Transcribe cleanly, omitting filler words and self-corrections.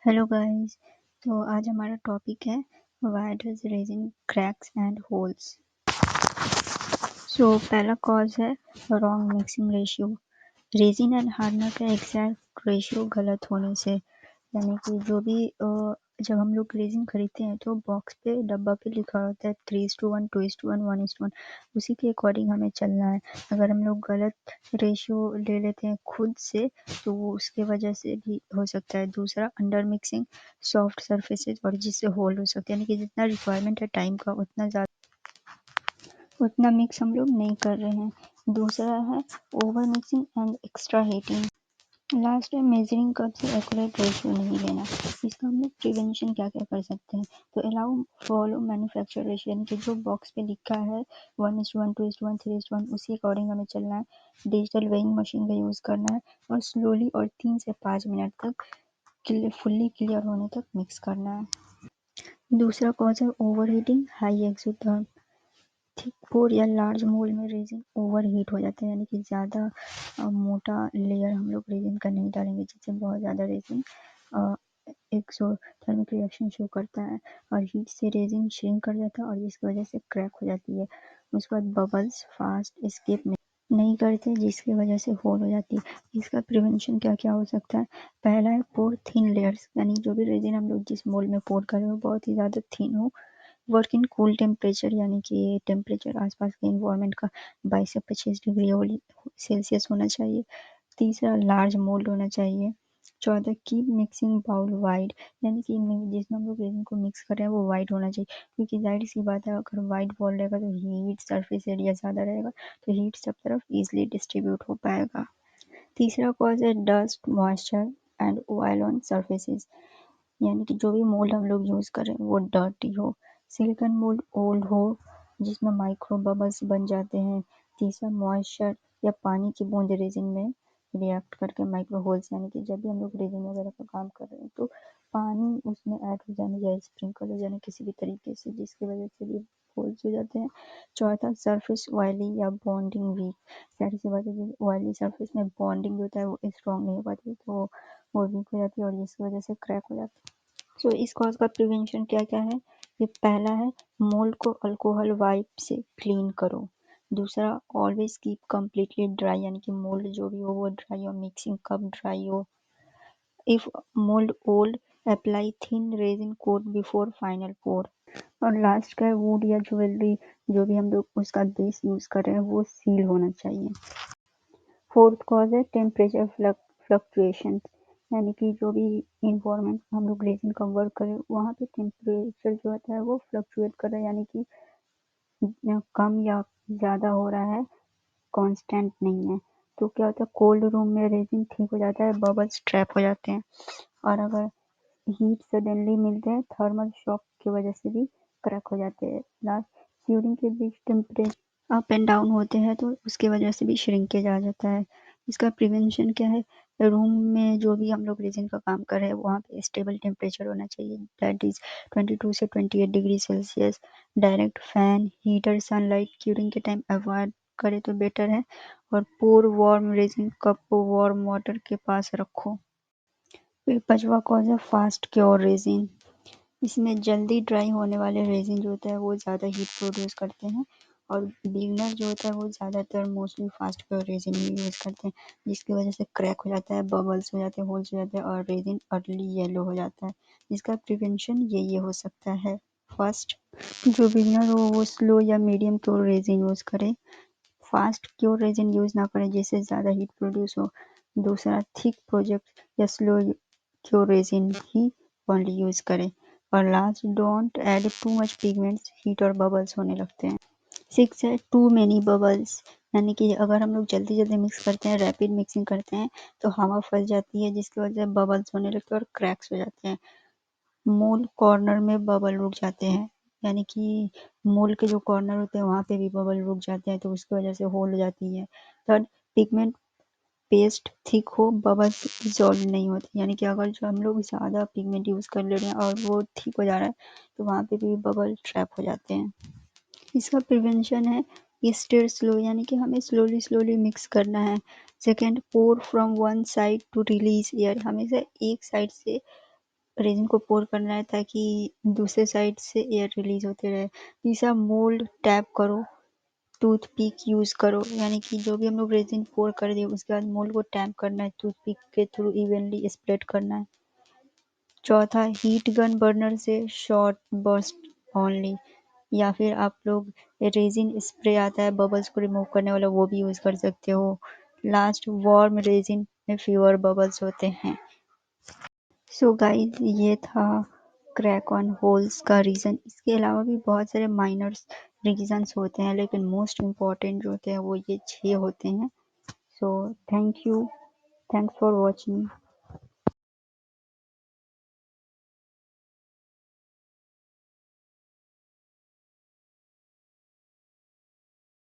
Hello guys. तो आज हमारा टॉपिक है why does resin cracks and holes. पहला कॉज है wrong mixing ratio. Resin and hardener का एग्जैक्ट रेशियो गलत होने से, यानी कि जो भी जब हम लोग रेजिन खरीदते हैं तो बॉक्स पे डब्बा पे लिखा होता है 3:1, 2:1, 1:1, उसी के अकॉर्डिंग हमें चलना है। अगर हम लोग गलत रेशियो ले लेते हैं खुद से तो वो उसके वजह से भी हो सकता है। दूसरा, अंडर मिक्सिंग सॉफ्ट सरफेसेज और जिससे होल हो सकते हैं, यानी कि जितना रिक्वायरमेंट है टाइम का उतना मिक्स हम लोग नहीं कर रहे हैं। दूसरा है over mixing and extra heating. Last है मेजरिंग कप से एक्यूरेट रेशियो नहीं लेना। इसका हम लोग प्रिवेंशन क्या क्या कर सकते हैं, तो अलाउ फॉलो मैन्युफैक्चर रेशियो, यानी कि जो बॉक्स पे लिखा है 1:1, 2:1, 3:1 उसी अकॉर्डिंग हमें चलना है। डिजिटल वेइंग मशीन का यूज़ करना है और स्लोली और 3 से 5 मिनट तक फुल्ली क्लियर होने तक मिक्स करना है। दूसरा कॉज है ओवर हीटिंग हाई एक्सोथर्म। थिक पोर या लार्ज मोल्ड में रेजिन ओवर हीट हो जाता है, यानी कि ज़्यादा मोटा लेयर हम लोग रेजिन का नहीं डालेंगे जिससे बहुत ज़्यादा रेजिन एक्सोथर्मिक रिएक्शन शो करता है और हीट से रेजिन श्रिंक कर जाता है और जिसकी वजह से क्रैक हो जाती है। उसके बाद बबल्स फास्ट एस्केप नहीं करते जिसकी वजह से होल हो जाती है। इसका प्रिवेंशन क्या क्या हो सकता है। पहला है पोर थिन लेयर्स, यानी जो भी रेजिन हम लोग जिस मोल्ड में पोर कर रहे हो बहुत ही ज़्यादा थिन हो। वर्क इन कूल टेम्परेचर, यानी कि टेम्परेचर आसपास के इन्वायरमेंट का 22 से 25 डिग्री सेल्सियस होना चाहिए। तीसरा, लार्ज मोल्ड होना चाहिए। चौथा, कीप मिक्सिंग बाउल वाइड, यानी कि जिसमें हम लोग रेजिन को मिक्स कर रहे हैं वो वाइड होना चाहिए, क्योंकि जाहिर सी बात है अगर वाइड बॉल रहेगा तो हीट सरफेस एरिया ज़्यादा रहेगा तो हीट सब तरफ ईजिली डिस्ट्रीब्यूट हो पाएगा। तीसरा कॉज है dust moisture and oil on surfaces, यानी कि जो भी मोल्ड हम लोग यूज़ करें वो डर्टी हो। सिलिकॉन मोल्ड ओल्ड हो जिसमें माइक्रो बबल्स बन जाते हैं। तीसरा, मॉइस्चर या पानी की बूंद रेजिन में रिएक्ट करके माइक्रो होल्स, यानी कि जब भी हम लोग रेजिन वगैरह का काम कर रहे हैं तो पानी उसमें ऐड हो जाने या स्प्रिंकल हो जाने किसी भी तरीके से जिसकी वजह से भी होल्स हो जाते हैं। चौथा, सरफेस ऑयली या बॉन्डिंग वीक, जाहिर सी बात है ऑयली सरफेस में बॉन्डिंग होता है वो स्ट्रॉन्ग नहीं हो पाती तो वो वीक हो जाती है और जिसकी वजह से क्रैक हो जाता है। इस कॉज का प्रिवेंशन क्या क्या है। ये पहला है मोल्ड को अल्कोहल वाइप से क्लीन करो। दूसरा, ऑलवेज कीप कम्प्लीटली ड्राई, यानी कि मोल्ड जो भी हो वो ड्राई हो, मिक्सिंग कप ड्राई हो। If mould old, apply thin resin coat before final pour. और लास्ट का है वुड या ज्वेलरी जो भी हम लोग उसका बेस यूज कर रहे हैं वो सील होना चाहिए। फोर्थ कॉज है टेम्परेचर फ्लक्चुएशन, यानी कि जो भी इन्वायरमेंट हम लोग रेजिन का वर्क करें वहाँ पे टेम्परेचर जो होता है वो फ्लक्चुएट कर रहा है, यानी कि कम या ज़्यादा हो रहा है, कांस्टेंट नहीं है। तो क्या होता है कोल्ड रूम में रेजिन ठीक हो जाता है, बबल्स ट्रैप हो जाते हैं और अगर हीट सडनली मिलते हैं थर्मल शॉक की वजह से भी क्रैक हो जाते हैं। लास्ट, सीलिंग के बीच टेम्परेचर अप एंड डाउन होते हैं तो उसकी वजह से भी श्रिंकेज आ जाता है। इसका प्रिवेंशन क्या है, रूम में जो भी हम लोग रेजिन का काम कर रहे हैं वहाँ पे स्टेबल टेम्परेचर होना चाहिए, दैट इज 22 से 28 degree Celsius. Direct fan heater sunlight curing के टाइम अवॉइड करे तो बेटर है और पोर वार्म रेजिन कप को वार्म वाटर के पास रखो। फिर पांचवा कॉज है फास्ट क्योर रेजिन। इसमें जल्दी ड्राई होने वाले रेजिन जो होता है वो ज़्यादा हीट प्रोड्यूस करते हैं और बिगनर जो होता है वो ज़्यादातर मोस्टली फास्ट क्योर रेजिन ही यूज़ करते हैं जिसकी वजह से क्रैक हो जाता है, बबल्स हो जाते हैं, होल्स हो जाते हैं और रेजिन अर्ली येलो हो जाता है। इसका प्रिवेंशन ये हो सकता है। फर्स्ट, जो बिगनर हो वो स्लो या मीडियम क्योर रेजिन यूज़ करे। फास्ट क्योर रेजिन यूज़ ना करें जिससे ज़्यादा हीट प्रोड्यूस हो। दूसरा, थिक प्रोजेक्ट या स्लो क्योर रेजिन ही ओनली यूज़ करें। और last, don't add too much pigments, heat और बबल्स होने लगते हैं। सिक्स है टू मेनी बबल्स, यानी कि अगर हम लोग जल्दी जल्दी मिक्स करते हैं, रैपिड मिक्सिंग करते हैं तो हवा फंस जाती है जिसकी वजह से बबल्स होने लगते हैं और क्रैक्स हो जाते हैं। मोल कॉर्नर में बबल रुक जाते हैं, यानी कि मोल के जो कॉर्नर होते हैं वहाँ पे भी बबल रुक जाते हैं तो उसकी वजह से होल हो जाती है। थर्ड, पिगमेंट पेस्ट थिक हो, बबल्स डिजॉल्व नहीं होते, यानी कि अगर जो हम लोग ज़्यादा पिगमेंट यूज़ कर ले रहे हैं और वो थिक हो जा रहा है तो वहाँ पे भी बबल ट्रैप हो जाते हैं। इसका प्रिवेंशन है स्टिर स्लो, यानी कि हमें स्लोली स्लोली मिक्स करना है। Second, pour from one side to release air, हमेशा एक साइड से रेजिन को पोर करना है ताकि दूसरे साइड से एयर रिलीज होते रहे। तीसरा, मोल्ड टैप करो, टूथपिक यूज करो, यानी कि जो भी हम लोग रेजिन पोर कर दिए उसके बाद मोल्ड को टैप करना है, टूथपिक के थ्रू इवनली स्प्रेड करना है। चौथा, हीट गन बर्नर से शॉर्ट बर्स्ट ओनली, या फिर आप लोग रेजिन स्प्रे आता है बबल्स को रिमूव करने वाला, वो भी यूज कर सकते हो। लास्ट, वार्म रेजिन में फ्यूअर बबल्स होते हैं। सो गाइस, ये था क्रैक ऑन होल्स का रीज़न। इसके अलावा भी बहुत सारे माइनर्स रीजंस होते हैं, लेकिन मोस्ट इम्पॉर्टेंट जो होते हैं वो ये 6 होते हैं। So thank you, thanks for watching.